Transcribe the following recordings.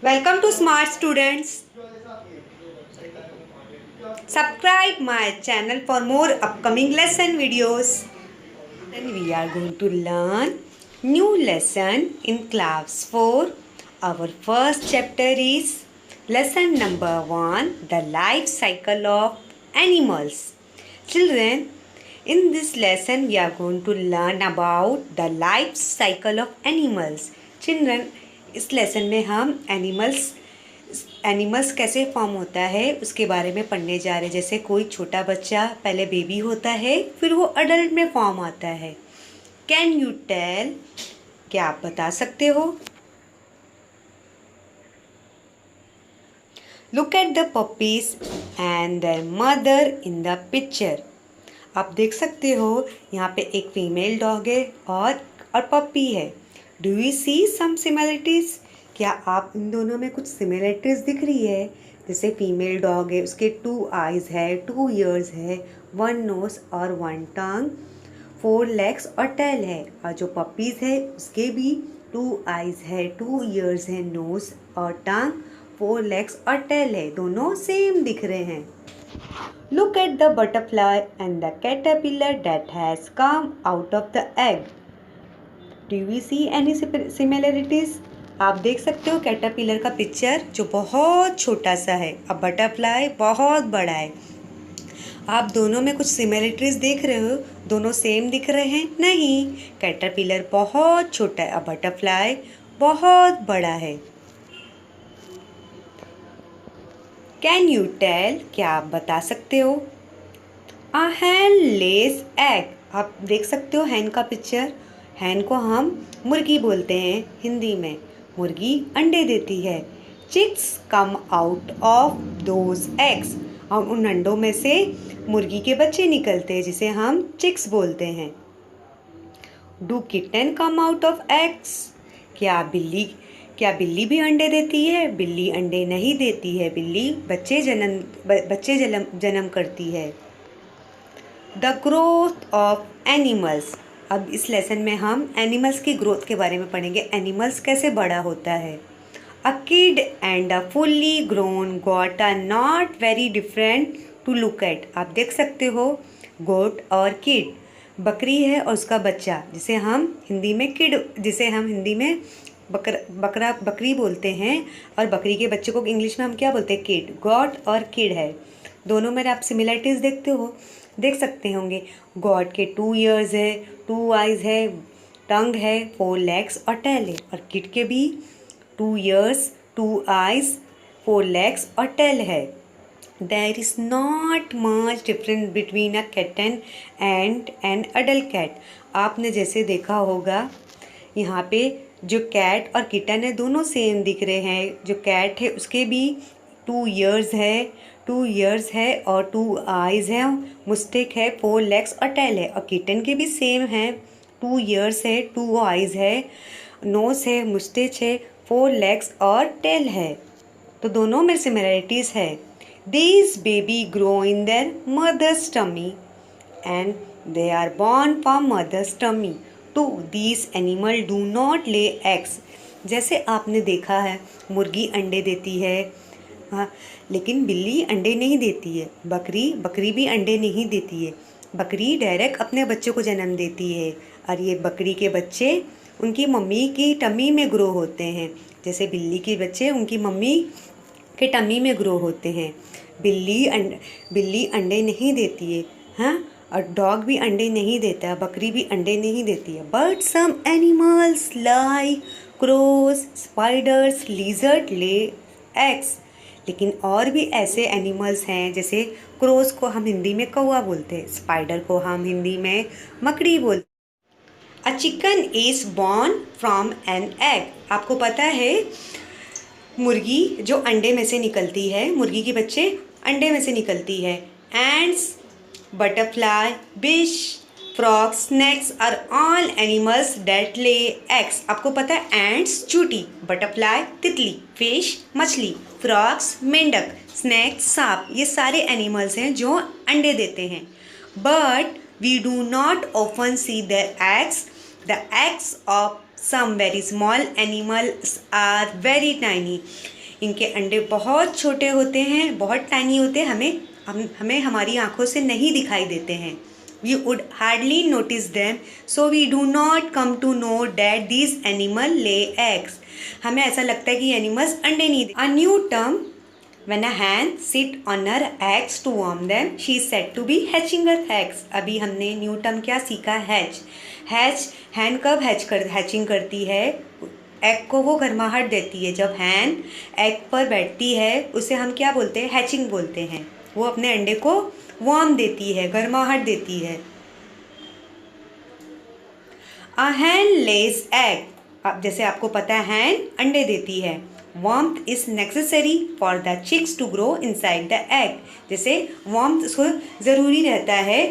Welcome to Smart Students. Subscribe my channel for more upcoming lesson videos. Then we are going to learn new lesson in class 4. Our first chapter is lesson number 1, the life cycle of animals. Children, in this lesson we are going to learn about the life cycle of animals. Children, इस lesson में हम animals कैसे form होता है उसके बारे में पढ़ने जा रहे हैं। जैसे कोई छोटा बच्चा पहले बेबी होता है, फिर वो अडल्ट में फॉर्म आता है। कैन यू टेल, क्या आप बता सकते हो? Look at the puppies and there mother in the picture. आप देख सकते हो यहाँ पे एक फीमेल डॉग है और पपी है। Do you see some similarities? क्या आप इन दोनों में कुछ सिमिलरिटीज दिख रही है? जैसे फीमेल डॉग है, उसके 2 आइज है, 2 ईयर्स है, 1 नोज और 1 टंग, 4 लेग्स और टेल है। और जो पपीज है उसके भी 2 आइज है, 2 ईयर्स है, नोज और टंग, 4 लेग्स और टेल है। दोनों सेम दिख रहे हैं। Look at the butterfly and the caterpillar that has come out of the egg. Do you see any similarities? आप देख सकते हो कैटरपिलर का पिक्चर जो बहुत छोटा सा है, अब बटरफ्लाई बहुत बड़ा है। आप दोनों में कुछ सिमिलरिटीज देख रहे हो? दोनों सेम दिख रहे हैं? नहीं, कैटरपिलर बहुत छोटा है, अब बटरफ्लाई बहुत बड़ा है। कैन यू टेल, क्या आप बता सकते हो? अ हैन लेस एग। आप देख सकते हो हैन का पिक्चर। हैन को हम मुर्गी बोलते हैं हिंदी में। मुर्गी अंडे देती है। Chicks come out of those eggs. और उन अंडों में से मुर्गी के बच्चे निकलते हैं जिसे हम चिक्स बोलते हैं। Do kitten come out of eggs? क्या बिल्ली भी अंडे देती है? बिल्ली अंडे नहीं देती है। बिल्ली बच्चे जन्म करती है। The growth of animals. अब इस लेसन में हम एनिमल्स की ग्रोथ के बारे में पढ़ेंगे। एनिमल्स कैसे बड़ा होता है। A kid and a fully grown goat are not very different to look at. आप देख सकते हो गोट और किड, बकरी है और उसका बच्चा, जिसे हम हिंदी में बकरी बोलते हैं, और बकरी के बच्चे को इंग्लिश में हम क्या बोलते हैं? किड। गॉट और किड है। दोनों में आप सिमिलरिटीज देख सकते होंगे। गॉड के 2 ईयर्स है, 2 आइज है, टंग है, 4 लेग्स और टेल है। और किड के भी 2 ईयर्स, 2 आइज, 4 लेग्स और टेल है। There is not much difference between a kitten and an adult cat. आपने जैसे देखा होगा यहाँ पे जो कैट और किटन है दोनों सेम दिख रहे हैं। जो कैट है उसके भी 2 ईयर्स है और 2 आइज है, मुस्टिक है, 4 लेग्स और टेल है। और किटन के भी सेम है, 2 ईयर्स है, 2 आइज है, नोज है, मुस्टिच है, 4 लेग्स और टेल है। तो दोनों में सिमिलरिटीज़ है। These baby grow in their mother's tummy and they are born from mother's tummy. तो these animal do not lay eggs. जैसे आपने देखा है मुर्गी अंडे देती है, हाँ, लेकिन बिल्ली अंडे नहीं देती है। बकरी भी अंडे नहीं देती है। बकरी डायरेक्ट अपने बच्चे को जन्म देती है, और ये बकरी के बच्चे उनकी मम्मी की टमी में ग्रो होते हैं। जैसे बिल्ली के बच्चे उनकी मम्मी के टमी में ग्रो होते हैं। बिल्ली अंडे नहीं देती है, हाँ, और डॉग भी अंडे नहीं देता, बकरी भी अंडे नहीं देती है। But some animals like crows, spiders, lizard lay eggs. लेकिन और भी ऐसे एनिमल्स हैं, जैसे क्रोज को हम हिंदी में कौवा बोलते हैं, स्पाइडर को हम हिंदी में मकड़ी बोलते हैं। A chicken is born from an egg. आपको पता है मुर्गी जो अंडे में से निकलती है, मुर्गी के बच्चे अंडे में से निकलती है। Ants, butterfly, fish, frog, snakes are all animals that lay eggs. आपको पता है एंड्स चूटी, बटरफ्लाई तितली, फिश मछली, फ्रॉग्स मेंढक, स्नैक्स सांप, ये सारे एनिमल्स हैं जो अंडे देते हैं। But we do not often see their eggs. The eggs of some very small animals are very tiny. इनके अंडे बहुत छोटे होते हैं, बहुत टाइनी होते हैं, हमें हमारी आंखों से नहीं दिखाई देते हैं। We would hardly notice them, so we do not come to know that these animal lay eggs. हमें ऐसा लगता है कि एनिमल्स अंडे नहीं देते। A new term, when a hen sit on her eggs to warm them, she is said to be hatching her eggs. अभी हमने न्यू टर्म क्या सीखा? हैच। हैन कब हैचिंग करती है? एग को वो गर्माहट देती है। जब हैन एग पर बैठती है उसे हम क्या बोलते हैं? हैचिंग बोलते हैं। वो अपने अंडे को वार्म देती है, गर्माहट देती है। A hen lays egg. अब जैसे आपको पता है हैन अंडे देती है। Warmth is necessary for the chicks to grow inside the egg. जैसे वार्मथ उसको ज़रूरी रहता है,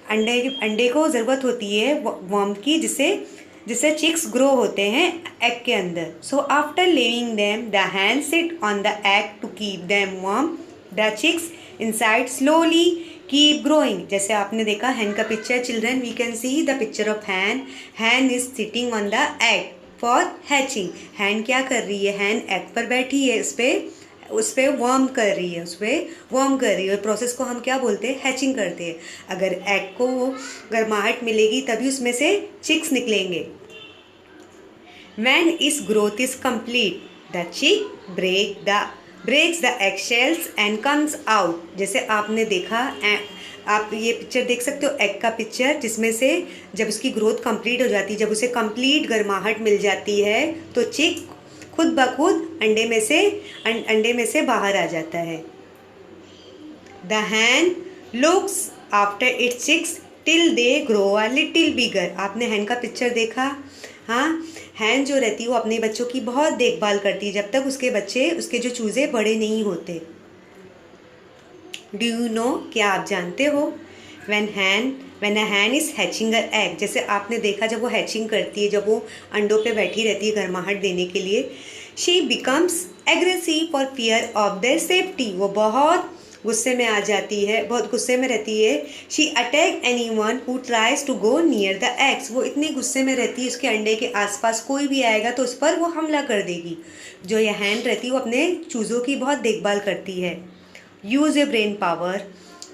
अंडे को ज़रूरत होती है वार्मथ की, जिससे चिक्स ग्रो होते हैं एग के अंदर। So after laying them the hen sit on the egg to keep them warm. The chicks inside slowly keep growing. जैसे आपने देखा हैन का picture, children we can see the picture of hen. Hen is sitting on the egg for hatching. Hen क्या कर रही है? हैन egg पर बैठी है, उस पर वार्म कर रही है। प्रोसेस को हम क्या बोलते हैं? हैचिंग करते हैं। अगर एग को गर्माहट मिलेगी तभी उसमें से चिक्स निकलेंगे। When its growth is complete, the chick breaks the eggshells and comes out. जैसे आपने देखा, आप ये पिक्चर देख सकते हो एग का पिक्चर, जिसमें से जब उसकी ग्रोथ कंप्लीट हो जाती है, जब उसे कंप्लीट गर्माहट मिल जाती है तो चिक खुद ब खुद अंडे में से बाहर आ जाता है। The hen looks after its chicks till they grow a little bigger. आपने हैन का पिक्चर देखा? हाँ, हैन जो रहती है वो अपने बच्चों की बहुत देखभाल करती है जब तक उसके जो चूजे बड़े नहीं होते। डू यू नो, क्या आप जानते हो? when a hen is hatching her egg, जैसे आपने देखा जब वो हैचिंग करती है, जब वो अंडों पे बैठी रहती है गर्माहट देने के लिए, she becomes aggressive for fear of their safety. वो बहुत गुस्से में आ जाती है, बहुत गुस्से में रहती है। She attack anyone who tries to go near the eggs. वो इतनी गुस्से में रहती है, उसके अंडे के आसपास कोई भी आएगा तो उस पर वो हमला कर देगी। जो ये हैन रहती है वो अपने चूज़ों की बहुत देखभाल करती है। Use your brain power.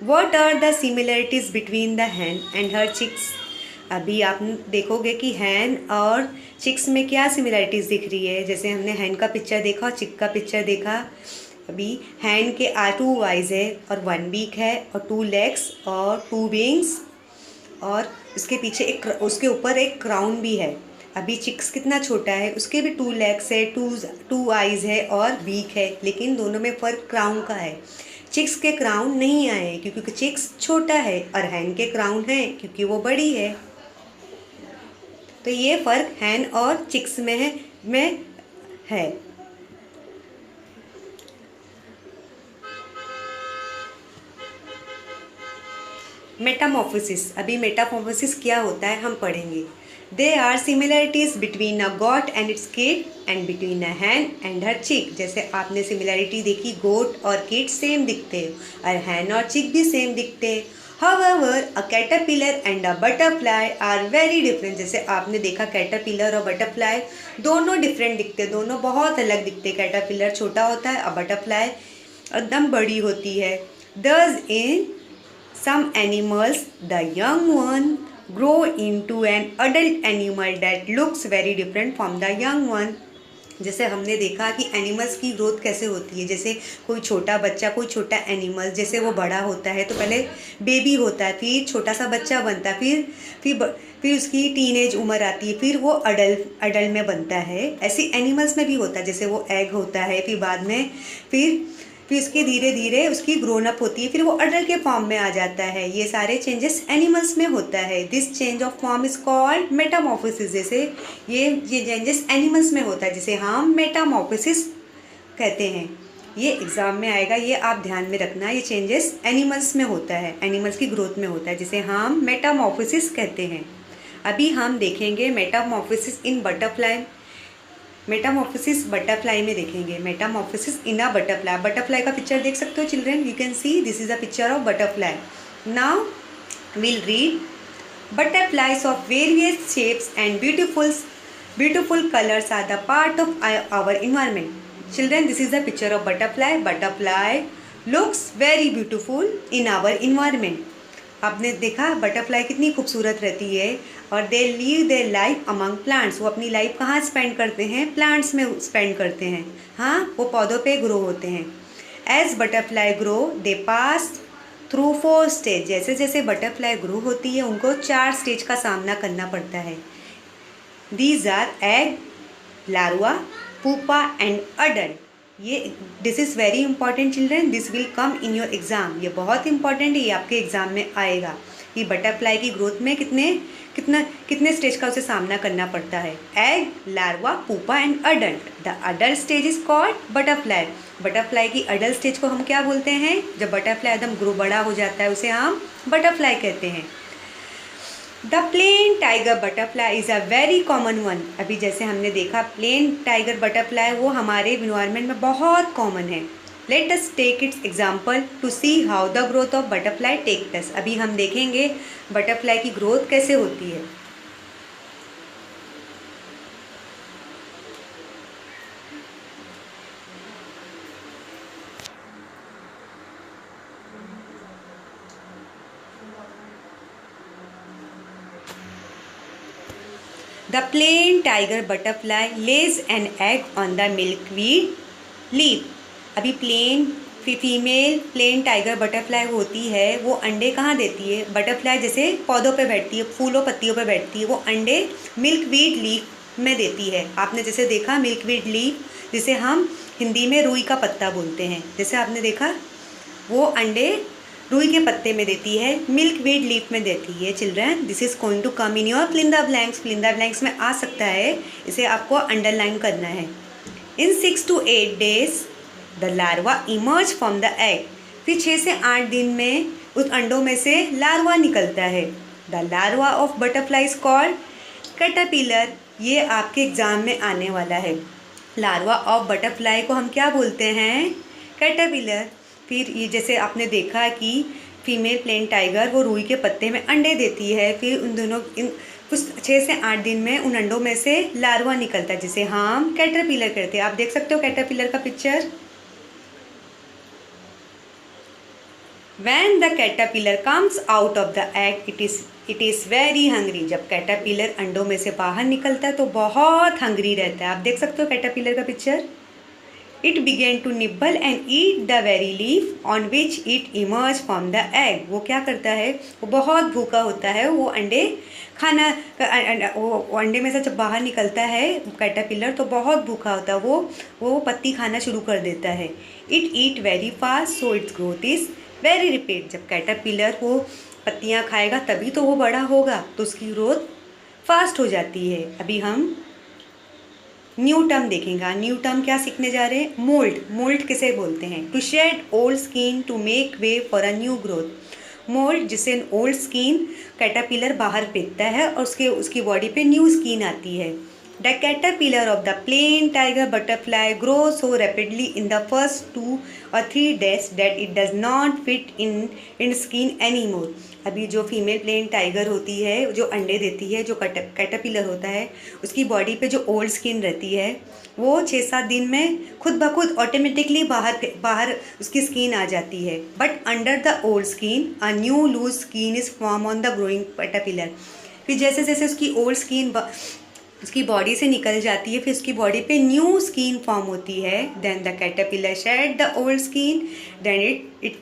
What are the similarities between the hen and her chicks? अभी आप देखोगे कि हैन और चिक्स में क्या सिमिलरिटीज़ दिख रही है। जैसे हमने हैन का पिक्चर देखा और चिक का पिक्चर देखा। अभी हैन के 2 आइज़ है और 1 बीक है और 2 लेग्स और 2 विंग्स, और उसके पीछे उसके ऊपर एक क्राउन भी है। अभी चिक्स कितना छोटा है, उसके भी 2 लेग्स है, 2 आइज़ है और बीक है, लेकिन दोनों में फ़र्क क्राउन का है। चिक्स के क्राउन नहीं आए क्योंकि चिक्स छोटा है और हैन के क्राउन है क्योंकि वो बड़ी है। तो ये फ़र्क हैन और चिक्स में है। मेटामॉर्फोसिस। अभी मेटामॉर्फोसिस क्या होता है हम पढ़ेंगे। There are similarities between a goat and its kid and between a hen and her chick. जैसे आपने सिमिलैरिटी देखी, गोट और किड सेम दिखते हैं और हैन और चिक भी सेम दिखते हैं। However, a caterpillar and a butterfly are very different. जैसे आपने देखा कैटरपिलर और बटरफ्लाई दोनों डिफरेंट दिखते हैं, दोनों बहुत अलग दिखते हैं। कैटरपिलर छोटा होता है और बटरफ्लाई एकदम बड़ी होती है। Thus in some animals, the young one grow into an adult animal that looks very different from the young one. जैसे हमने देखा कि एनिमल्स की ग्रोथ कैसे होती है। जैसे कोई छोटा बच्चा, कोई छोटा एनिमल, जैसे वो बड़ा होता है तो पहले बेबी होता है, फिर छोटा सा बच्चा बनता है, फिर उसकी टीनेज उम्र आती है, फिर वो अडल्ट में बनता है। ऐसे एनिमल्स में भी होता है, जैसे वो एग होता है, फिर बाद में फिर उसकी धीरे धीरे उसकी ग्रोन अप होती है, फिर वो अडल्ट के फॉर्म में आ जाता है। ये सारे चेंजेस एनिमल्स में होता है। This change of form is called Metamorphosis. जैसे ये चेंजेस एनिमल्स में होता है जिसे हम मेटामॉर्फोसिस कहते हैं। ये एग्ज़ाम में आएगा, ये आप ध्यान में रखना। ये चेंजेस एनिमल्स में होता है, एनिमल्स की ग्रोथ में होता है, जिसे हम मेटामॉर्फोसिस कहते हैं। अभी हम देखेंगे मेटामॉर्फोसिस इन बटरफ्लाई। मेटामॉर्फोसिस बटरफ्लाई में देखेंगे। Metamorphosis in a butterfly. Butterfly का पिक्चर देख सकते हो children, you can see this is a picture of butterfly. Now will read butterflies of various shapes and beautiful Beautiful colors are the part of our environment. Children, this is the picture of butterfly. Butterfly looks very beautiful in our environment. आपने देखा butterfly कितनी खूबसूरत रहती है और they live their life among plants. वो अपनी life कहाँ स्पेंड करते हैं? प्लांट्स में स्पेंड करते हैं. हाँ, वो पौधों पे ग्रो होते हैं. As butterfly grow they pass through 4 stage. जैसे जैसे बटरफ्लाई ग्रो होती है उनको 4 स्टेज का सामना करना पड़ता है. These are egg, larva, pupa and adult. ये this is very important children. This will come in your exam. ये बहुत इंपॉर्टेंट है, ये आपके एग्ज़ाम में आएगा कि बटरफ्लाई की ग्रोथ में कितने स्टेज का उसे सामना करना पड़ता है. Egg, larva, pupa and adult. The adult stage is called butterfly. Butterfly की अडल्ट स्टेज को हम क्या बोलते हैं? जब बटरफ्लाई एकदम ग्रो बड़ा हो जाता है उसे हम बटरफ्लाई कहते हैं. The plain tiger butterfly is a very common one. अभी जैसे हमने देखा प्लेन टाइगर बटरफ्लाई वो हमारे इन्वायरमेंट में बहुत कॉमन है. Let us take its example to see how the growth of butterfly take place. अभी हम देखेंगे बटरफ्लाई की ग्रोथ कैसे होती है. The plain tiger butterfly lays an egg on the milkweed leaf. अभी फीमेल प्लेन टाइगर बटरफ्लाई होती है वो अंडे कहाँ देती है? बटरफ्लाई जैसे पौधों पे बैठती है, फूलों पत्तियों पे बैठती है, वो अंडे मिल्कवीड लीफ में देती है. आपने जैसे देखा मिल्कवीड लीफ जिसे हम हिंदी में रुई का पत्ता बोलते हैं. जैसे आपने देखा वो अंडे रुई के पत्ते में देती है, मिल्कवीड लीफ में देती है. Children, this is going to come in your fill in the blanks. Fill in the blanks में आ सकता है, इसे आपको अंडरलाइन करना है. In 6 to 8 days the larva emerge from the egg. फिर 6 से 8 दिन में उस अंडों में से लार्वा निकलता है. The larva of butterfly is called caterpillar. ये आपके एग्जाम में आने वाला है. लार्वा ऑफ बटरफ्लाई को हम क्या बोलते हैं? कैटरपिलर. फिर ये जैसे आपने देखा कि फीमेल प्लेन टाइगर वो रुई के पत्ते में अंडे देती है. फिर उन दोनों कुछ 6 से 8 दिन में उन अंडों में से लार्वा निकलता है जिसे हम कैटरपिलर कहते हैं. आप देख सकते हो कैटरपिलर का picture. When the caterpillar comes out of the egg, it is very hungry. जब कैटरपिलर अंडों में से बाहर निकलता है तो बहुत हंग्री रहता है. आप देख सकते हो कैटरपिलर का picture. It began to nibble and eat the very leaf on which it emerged from the egg. वो क्या करता है? वो बहुत भूखा होता है. वो अंडे वो अंडे में से जब बाहर निकलता है कैटरपिलर तो बहुत भूखा होता है. वो पत्ती खाना शुरू कर देता है. It eat very fast, so its growth is very rapid. जब कैटरपिलर वो पत्तियाँ खाएगा तभी तो वो बड़ा होगा, तो उसकी ग्रोथ फास्ट हो जाती है. अभी हम न्यू टर्म देखेंगे. न्यू टर्म क्या सीखने जा रहे हैं? मोल्ड. मोल्ड किसे बोलते हैं? To shed old skin to make way for a new growth. Moult जिसे ओल्ड स्किन कैटरपिलर बाहर फेंकता है और उसकी बॉडी पे न्यू स्किन आती है. The caterpillar of the plain tiger butterfly grow so rapidly in the first 2 or 3 days that it does not fit in skin any more. अभी जो फीमेल प्लेन टाइगर होती है जो अंडे देती है, जो कैटरपिलर होता है, उसकी बॉडी पे जो ओल्ड स्किन रहती है वो 6-7 दिन में खुद ब खुद ऑटोमेटिकली बाहर उसकी स्किन आ जाती है. But under the old skin a new loose skin is form on the growing caterpillar. फिर जैसे जैसे उसकी ओल्ड स्किन उसकी बॉडी से निकल जाती है फिर उसकी बॉडी पे न्यू स्किन फॉर्म होती है. Then the caterpillar shed the old skin. Then it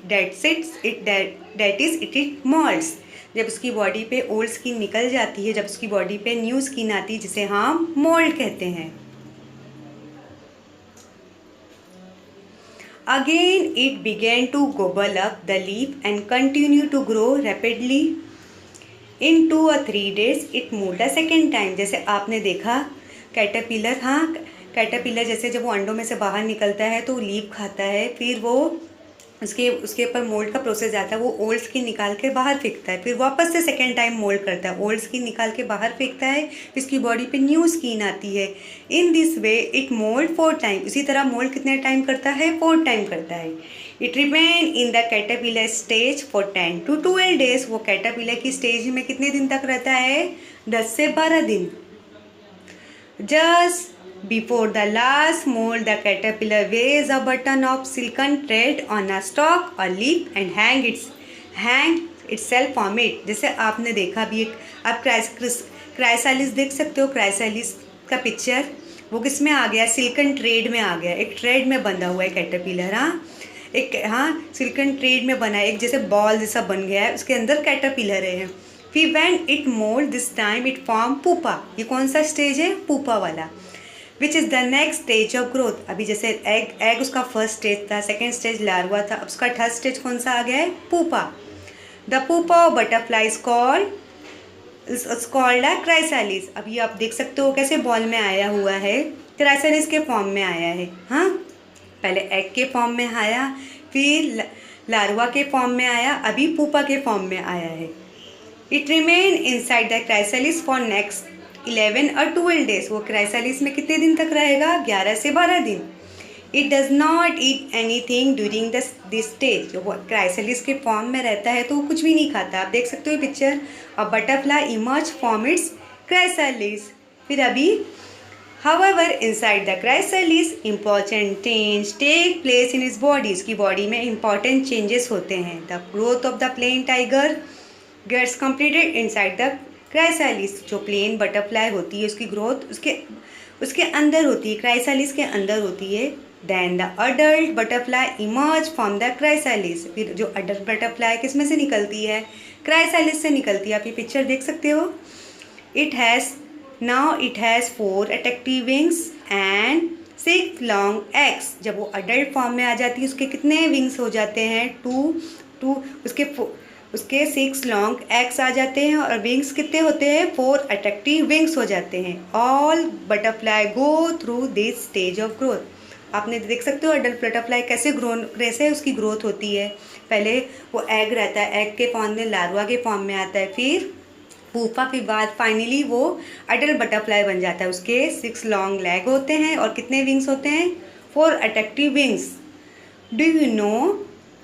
moults. जब उसकी बॉडी पे ओल्ड स्किन निकल जाती है, जब उसकी बॉडी पे न्यू स्किन आती है जिसे हम मोल्ड कहते हैं. Again it begin to gobble up the leaf and continue to grow rapidly. In 2 or 3 days it moved a second time. जैसे आपने देखा कैटरपिलर, हाँ कैटरपिलर जैसे जब वो अंडों में से बाहर निकलता है तो लीफ खाता है. फिर वो उसके ऊपर मोल्ड का प्रोसेस आता है. वो ओल्ड स्किन निकाल के बाहर फेंकता है. फिर वापस से सेकेंड टाइम मोल्ड करता है. ओल्ड स्किन निकाल के बाहर फेंकता है. फिर उसकी बॉडी पे न्यू स्किन आती है. In this way it mould 4 time. इसी तरह मोल्ड कितने टाइम करता है? 4 टाइम करता है. It remain in the caterpillar stage for 10 to 12 days. वो कैटरपिलर की स्टेज में कितने दिन तक रहता है? 10 से 12 दिन. Just before the last mold, the caterpillar weighs a button of silken thread on a stalk or leaf and hang itself from it. जैसे आपने देखा भी एक, आप क्राइसालिस देख सकते हो, क्राइसालिस का पिक्चर, वो किस में आ गया, सिल्कन थ्रेड में आ गया, एक थ्रेड में बंधा हुआ है कैटरपिलर। हाँ, एक, हाँ, सिल्कन थ्रेड में बना है, एक जैसे बॉल जैसा बन गया है, उसके अंदर कैटरपिलर है। फिर when it mould this time it form pupa. ये कौन सा स्टेज है, पुपा वाला। Which is the next stage of growth. अभी जैसे एग उसका फर्स्ट स्टेज था, सेकेंड स्टेज लार्वा था, अब उसका थर्ड स्टेज कौन सा आ गया है, pupa. The pupa butterfly is called chrysalis. अभी आप देख सकते हो कैसे बॉल में आया हुआ है, क्राइसालिस के फॉर्म में आया है। हाँ, पहले एग के फॉर्म में आया, फिर लार्वा के फॉर्म में आया, अभी पुपा के फॉर्म में आया है। It remain inside the chrysalis for next 11 और 12 डेज। वो क्राइसालिस में कितने दिन तक रहेगा, 11 से 12 दिन। It does not eat any thing during this stage. जो वो क्राइसालिस के फॉर्म में रहता है तो वो कुछ भी नहीं खाता, आप देख सकते हो पिक्चर। और बटरफ्लाई इमर्ज फ्रॉम इट्स क्राइसालिस। फिर अभी However, inside the chrysalis, important change take place in his body. इसकी बॉडी में important changes होते हैं। The growth of the plain tiger gets completed inside the chrysalis. जो plain butterfly होती है उसकी growth उसके अंदर होती है, chrysalis के अंदर होती है। Then the adult butterfly emerge from the chrysalis. फिर जो adult butterfly किस में से निकलती है, chrysalis से निकलती है। आप ये पिक्चर देख सकते हो। Now it has 4 attractive wings and 6 long eggs. जब वो adult form में आ जाती है उसके कितने wings हो जाते हैं, 2 उसके 6 long eggs आ जाते हैं और wings कितने होते हैं, 4 attractive wings हो जाते हैं। All butterfly go through this stage of growth. आपने देख सकते हो adult butterfly कैसे उसकी growth होती है। पहले वो egg रहता है, egg के फॉर्म में लार्वा के फॉर्म में आता है, फिर पुपा के बाद फाइनली वो अडल्ट बटरफ्लाई बन जाता है। उसके 6 लॉन्ग लेग होते हैं और कितने विंग्स होते हैं, 4 attractive wings. Do you no,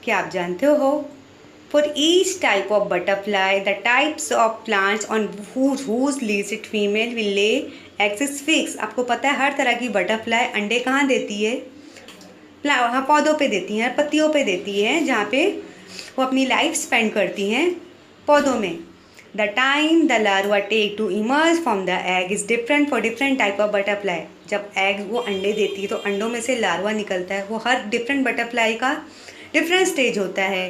क्या आप जानते हो, for each type of butterfly the types of plants on whose leaves it female will lay eggs is fix. आपको पता है हर तरह की बटरफ्लाई अंडे कहाँ देती है, हाँ, पौधों पे देती हैं, पत्तियों पे देती हैं, जहाँ पे वो अपनी लाइफ स्पेंड करती हैं पौधों में। The time the larva take to emerge from the egg is different for different type of butterfly. जब egg वो अंडे देती है तो अंडों में से लार्वा निकलता है, वो हर डिफरेंट बटरफ्लाई का डिफरेंट स्टेज होता है।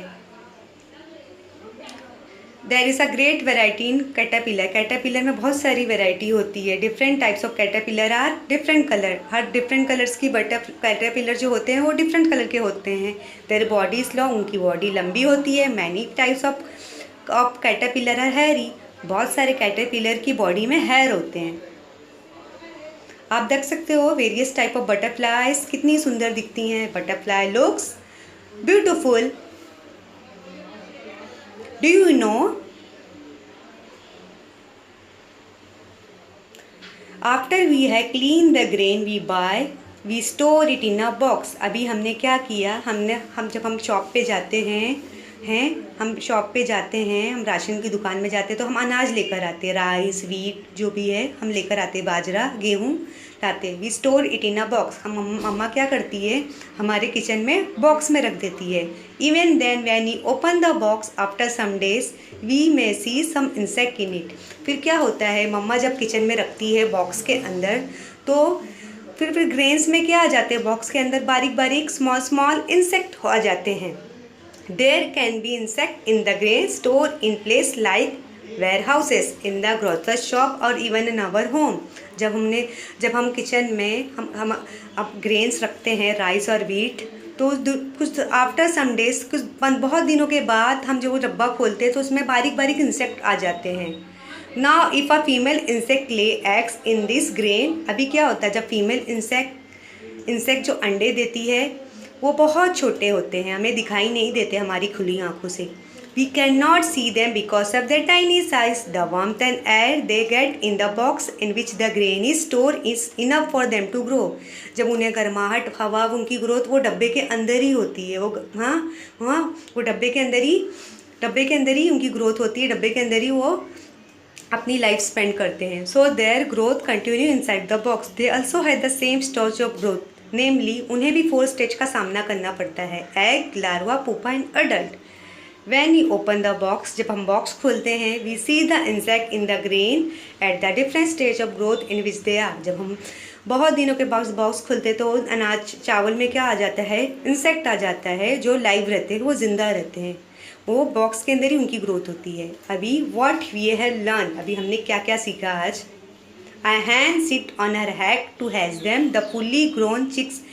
There is a great variety in caterpillar. Caterpillar में बहुत सारी वेराइटी होती है। Different types of caterpillar are different colour. हर डिफरेंट कलर्स की कैटरपिलर जो होते हैं वो डिफरेंट कलर के होते हैं। देयर बॉडी इज लॉन्ग, उनकी बॉडी लंबी होती है। Many types of caterpillar are hairy. बहुत सारे कैटरपिलर की बॉडी में हेयर होते हैं। आप देख सकते हो वेरियस टाइप ऑफ बटरफ्लाईज कितनी सुंदर दिखती हैं। Butterfly looks beautiful. Do you know, after we have clean the grain we by we store it in a box. अभी हमने क्या किया, हम जब हम शॉप पे जाते हम शॉप पे जाते हैं, हम राशन की दुकान में जाते हैं तो हम अनाज लेकर आते हैं, राइस वीट जो भी है हम लेकर आते हैं, बाजरा गेहूँ लाते हैं। We store it in a box. हम मम्मा क्या करती है, हमारे किचन में बॉक्स में रख देती है। Even then when we open the box after some days we may see some insect in it. फिर क्या होता है, मम्मा जब किचन में रखती है बॉक्स के अंदर तो फिर ग्रेन्स में क्या आ जाते हैं, बॉक्स के अंदर बारीक बारीक स्मॉल इंसेक्ट आ जाते हैं। There can be insect in the grain stored in place like warehouses in the grocery shop or even in our home. जब हम किचन में हम अब ग्रेन्स रखते हैं, राइस और वीट, तो कुछ आफ्टर सम डेज, कुछ बहुत दिनों के बाद हम जो वो डब्बा खोलते हैं तो उसमें बारीक बारीक इंसेक्ट आ जाते हैं। Now if a female insect lay eggs in this grain, अभी क्या होता है जब फीमेल इंसेक्ट जो अंडे देती है वो बहुत छोटे होते हैं, हमें दिखाई नहीं देते हमारी खुली आंखों से। We can not see them because of the tiny size. The warmth and air they get in the box in which the grain is store is enough for them to grow. जब उन्हें गर्माहट, हवा, उनकी growth वो डब्बे के अंदर ही होती है। वो वो डब्बे के अंदर ही उनकी ग्रोथ होती है, डब्बे के अंदर ही वो अपनी लाइफ स्पेंड करते हैं। So their growth continue inside the box. They also have the same stage of growth, namely उन्हें भी 4 स्टेज का सामना करना पड़ता है, egg, larva, pupa and adult. When you open the box, जब हम बॉक्स खोलते हैं, we see the insect in the grain at the different stage of growth in which they are। जब हम बहुत दिनों के बाद बॉक्स खोलते तो अनाज चावल में क्या आ जाता है, इंसेक्ट आ जाता है जो लाइव रहते हैं, वो जिंदा रहते हैं, वो बॉक्स के अंदर ही उनकी ग्रोथ होती है। अभी व्हाट वी हैव लर्न, अभी हमने क्या क्या सीखा आज। A hen sit on her egg to hatch them, the fully grown chicks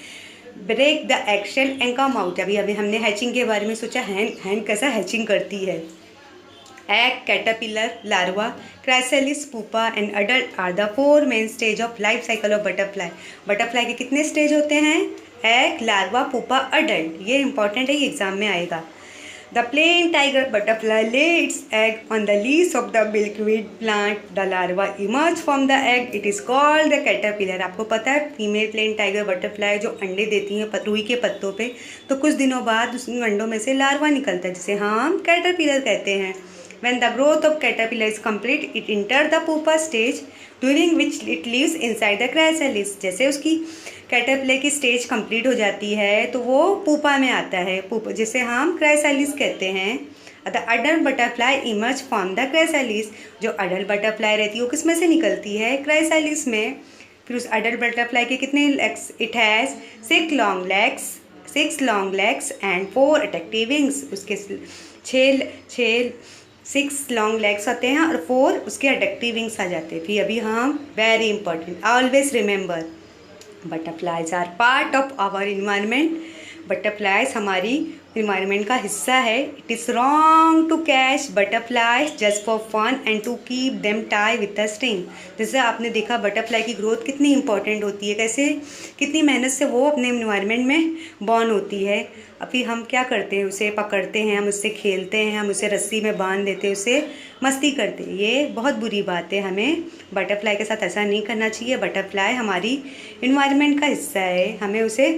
break the eggshell and come out. अभी अभी हमने हैचिंग के बारे में सोचा, हैन कैसा हैचिंग करती है। Egg, caterpillar, larva, chrysalis, pupa and adult are the 4 main stage of life cycle of butterfly. Butterfly के कितने स्टेज होते हैं, एग, लार्वा, पुपा, अडल्ट। ये इंपॉर्टेंट है, ये एग्जाम में आएगा। The plain tiger butterfly lays its egg on the leaves of the milkweed plant. The larva emerge from the egg. It is called the caterpillar। आपको पता है female plane tiger butterfly जो अंडे देती हैं रुई के पत्तों पे, तो कुछ दिनों बाद उस अंडों में से लार्वा निकलता है जिसे हम कैटरपिलर कहते हैं। When the growth of caterpillar is complete, it enters the pupa stage, during which it lives inside the chrysalis। जैसे उसकी कैटरपिलर की स्टेज कंप्लीट हो जाती है तो वो पुपा में आता है, पुपा जिसे हम क्राइसालिस कहते हैं। The adult butterfly emerge from the chrysalis. जो अडल्ट बटरफ्लाई रहती है वो किस में से निकलती है, क्राइसालिस में। फिर उस अडल्ट बटरफ्लाई के कितने legs, it has 6 long legs and 4 attractive wings. उसके 6 लॉन्ग लेग्स होते हैं और 4 उसके अट्रैक्टिव विंग्स आ जाते हैं। फिर अभी हम very important, always remember, butterflies are part of our environment. Butterflies हमारी इन्वायरमेंट का हिस्सा है। It is wrong to catch butterflies just for fun and to keep them tie with a string. जैसे आपने देखा बटरफ्लाई की ग्रोथ कितनी important होती है, कैसे कितनी मेहनत से वो अपने इन्वायरमेंट में बॉर्न होती है। अभी हम क्या करते हैं, उसे पकड़ते हैं, हम उससे खेलते हैं, हम उसे रस्सी में बांध देते हैं, उसे मस्ती करते हैं। ये बहुत बुरी बात है, हमें बटरफ्लाई के साथ ऐसा नहीं करना चाहिए। बटरफ्लाई हमारी इन्वायरमेंट का हिस्सा है, हमें उसे